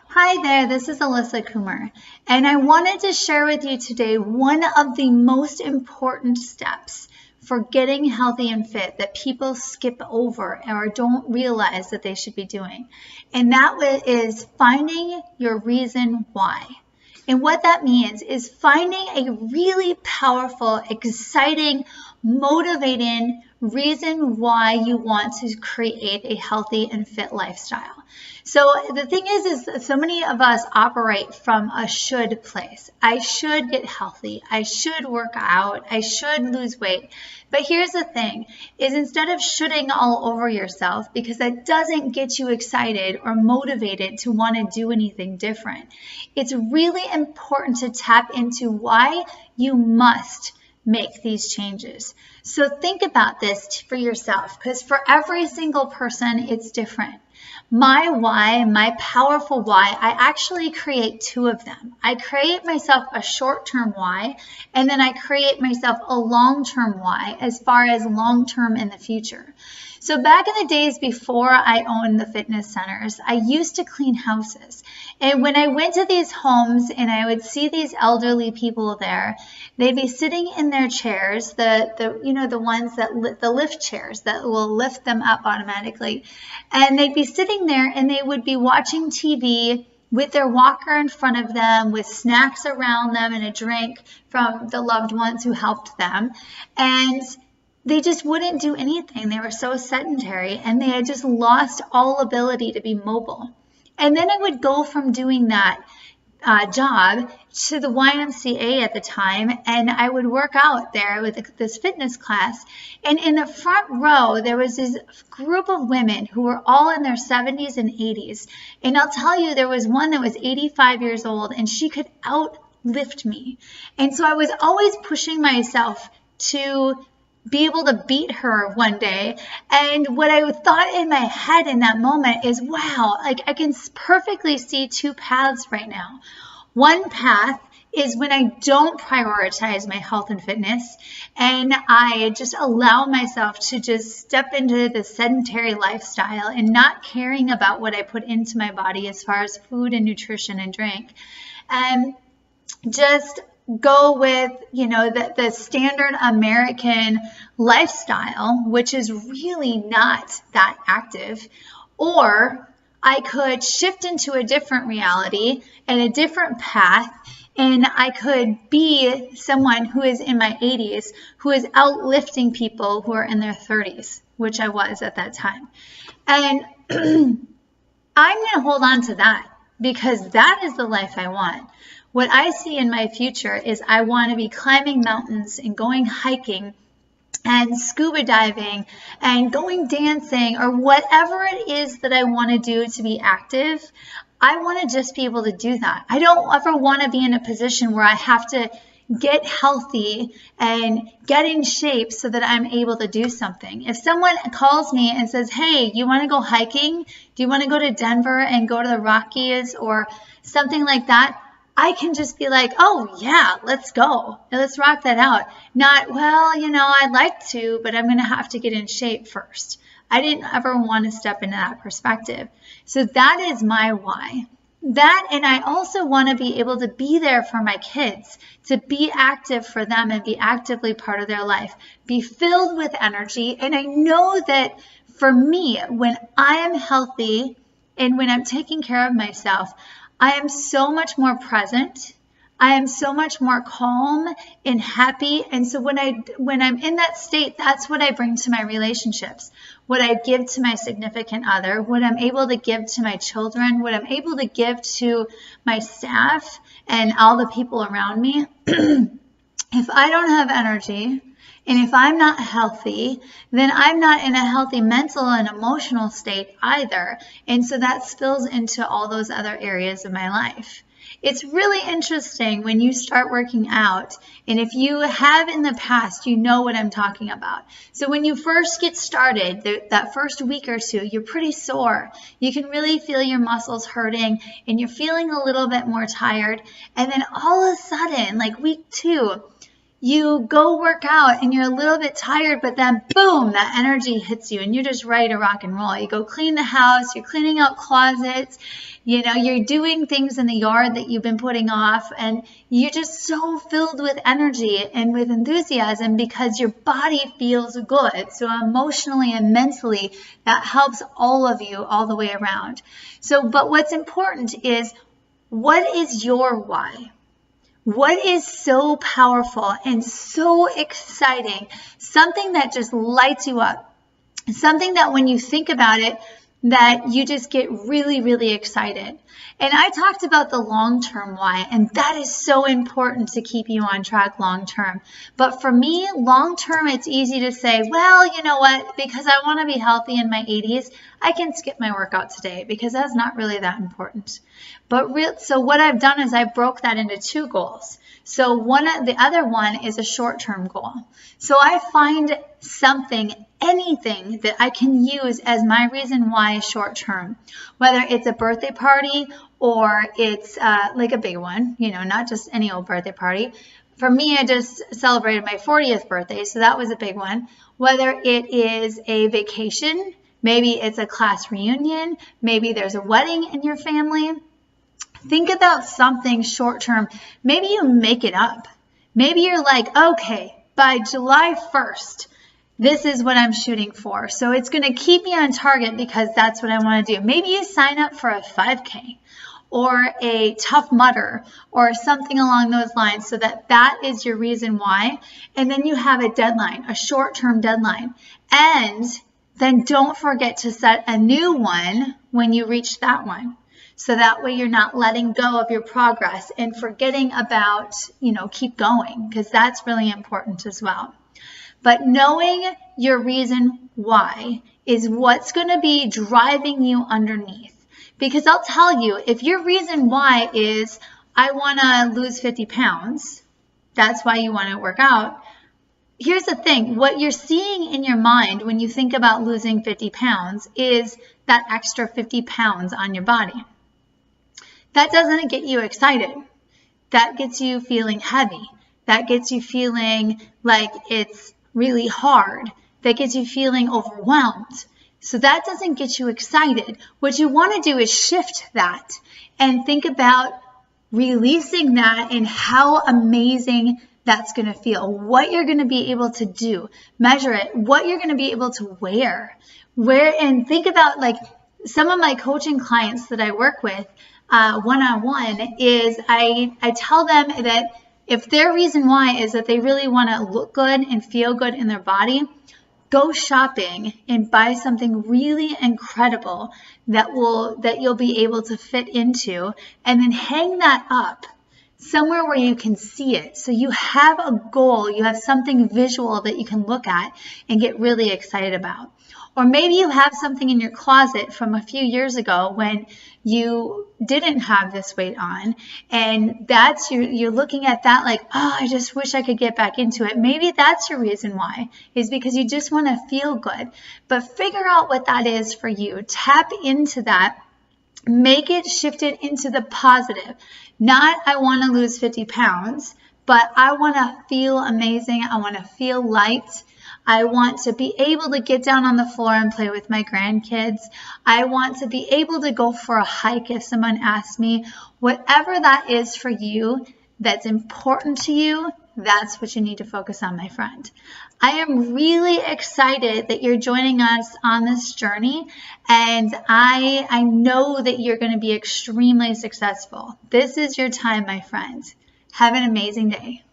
Hi there, this is Alyssa Kumar, and I wanted to share with you today one of the most important steps for getting healthy and fit that people skip over or don't realize that they should be doing. And that is finding your reason why. And what that means is finding a really powerful, exciting, motivating reason why you want to create a healthy and fit lifestyle. So the thing is so many of us operate from a should place. I should get healthy. I should work out. I should lose weight. But here's the thing, is instead of shoulding all over yourself, because that doesn't get you excited or motivated to want to do anything different, it's really important to tap into why you must make these changes. So think about this for yourself, because for every single person, it's different. My why, my powerful why, I actually create two of them. I create myself a short-term why, and then I create myself a long-term why, as far as long-term in the future. So back in the days before I owned the fitness centers, I used to clean houses. And when I went to these homes and I would see these elderly people there, they'd be sitting in their chairs, the ones that the lift chairs that will lift them up automatically. And they'd be sitting there and they would be watching TV with their walker in front of them, with snacks around them and a drink from the loved ones who helped them. And they just wouldn't do anything. They were so sedentary and they had just lost all ability to be mobile. And then I would go from doing that job to the YMCA at the time, and I would work out there with this fitness class. And in the front row, there was this group of women who were all in their 70s and 80s. And I'll tell you, there was one that was 85 years old, and she could outlift me. And so I was always pushing myself to be able to beat her one day. And what I thought in my head in that moment is, wow, like I can perfectly see two paths right now. One path is when I don't prioritize my health and fitness and I just allow myself to just step into the sedentary lifestyle and not caring about what I put into my body as far as food and nutrition and drink. And just go with, the standard American lifestyle, which is really not that active. Or I could shift into a different reality and a different path, and I could be someone who is in my 80s, who is outlifting people who are in their 30s, which I was at that time. And I'm going to hold on to that because that is the life I want. What I see in my future is I want to be climbing mountains and going hiking and scuba diving and going dancing or whatever it is that I want to do to be active. I want to just be able to do that. I don't ever want to be in a position where I have to get healthy and get in shape so that I'm able to do something. If someone calls me and says, hey, you want to go hiking? Do you want to go to Denver and go to the Rockies or something like that? I can just be like, oh, yeah, let's go. Let's rock that out. Not, well, I'd like to, but I'm going to have to get in shape first. I didn't ever want to step into that perspective. So that is my why. That, and I also want to be able to be there for my kids, to be active for them and be actively part of their life, be filled with energy. And I know that for me, when I am healthy and when I'm taking care of myself, I am so much more present. I am so much more calm and happy. And so when I'm in that state, that's what I bring to my relationships. What I give to my significant other, what I'm able to give to my children, what I'm able to give to my staff and all the people around me. If I don't have energy, and if I'm not healthy, then I'm not in a healthy mental and emotional state either. And so that spills into all those other areas of my life. It's really interesting when you start working out. And if you have in the past, you know what I'm talking about. So when you first get started, that first week or two, you're pretty sore. You can really feel your muscles hurting and you're feeling a little bit more tired. And then all of a sudden, like week 2, You go work out and you're a little bit tired, but then boom, that energy hits you and you're just ready to rock and roll. You go clean the house, you're cleaning out closets, you're doing things in the yard that you've been putting off, and you're just so filled with energy and with enthusiasm because your body feels good. So emotionally and mentally, that helps all of you all the way around. But what's important is, what is your why? What is so powerful and so exciting? Something that just lights you up. Something that when you think about it, that you just get really, really excited. And I talked about the long-term why, and that is so important to keep you on track long-term. But for me, long-term, it's easy to say, well, you know what, because I want to be healthy in my 80s, I can skip my workout today because that's not really that important. So what I've done is I broke that into 2 goals. So the other one is a short-term goal. So I find anything that I can use as my reason why short-term, whether it's a birthday party or it's like a big one, not just any old birthday party. For me, I just celebrated my 40th birthday, so that was a big one. Whether it is a vacation, maybe it's a class reunion, maybe there's a wedding in your family. Think about something short-term. Maybe you make it up. Maybe you're like, okay, by July 1st, this is what I'm shooting for. So it's going to keep me on target because that's what I want to do. Maybe you sign up for a 5K or a Tough Mudder or something along those lines, so that is your reason why. And then you have a deadline, a short-term deadline. And then don't forget to set a new one when you reach that one. So that way you're not letting go of your progress and forgetting about, keep going, because that's really important as well. But knowing your reason why is what's going to be driving you underneath. Because I'll tell you, if your reason why is, I want to lose 50 pounds, that's why you want to work out. Here's the thing, what you're seeing in your mind when you think about losing 50 pounds is that extra 50 pounds on your body. That doesn't get you excited. That gets you feeling heavy. That gets you feeling like it's really hard. That gets you feeling overwhelmed. So that doesn't get you excited. What you want to do is shift that and think about releasing that and how amazing that's going to feel, what you're going to be able to do, measure it, what you're going to be able to wear, and think about, like, some of my coaching clients that I work with one-on-one is I tell them that if their reason why is that they really want to look good and feel good in their body, go shopping and buy something really incredible that you'll be able to fit into, and then hang that up somewhere where you can see it. So you have a goal, you have something visual that you can look at and get really excited about. Or maybe you have something in your closet from a few years ago when you didn't have this weight on, and you're looking at that like, oh, I just wish I could get back into it. Maybe that's your reason why, is because you just want to feel good. But figure out what that is for you. Tap into that. Make it shifted into the positive. Not, I want to lose 50 pounds, but I want to feel amazing. I want to feel light. I want to be able to get down on the floor and play with my grandkids. I want to be able to go for a hike if someone asks me. Whatever that is for you, that's important to you, that's what you need to focus on, my friend. I am really excited that you're joining us on this journey, and I know that you're going to be extremely successful. This is your time, my friend. Have an amazing day.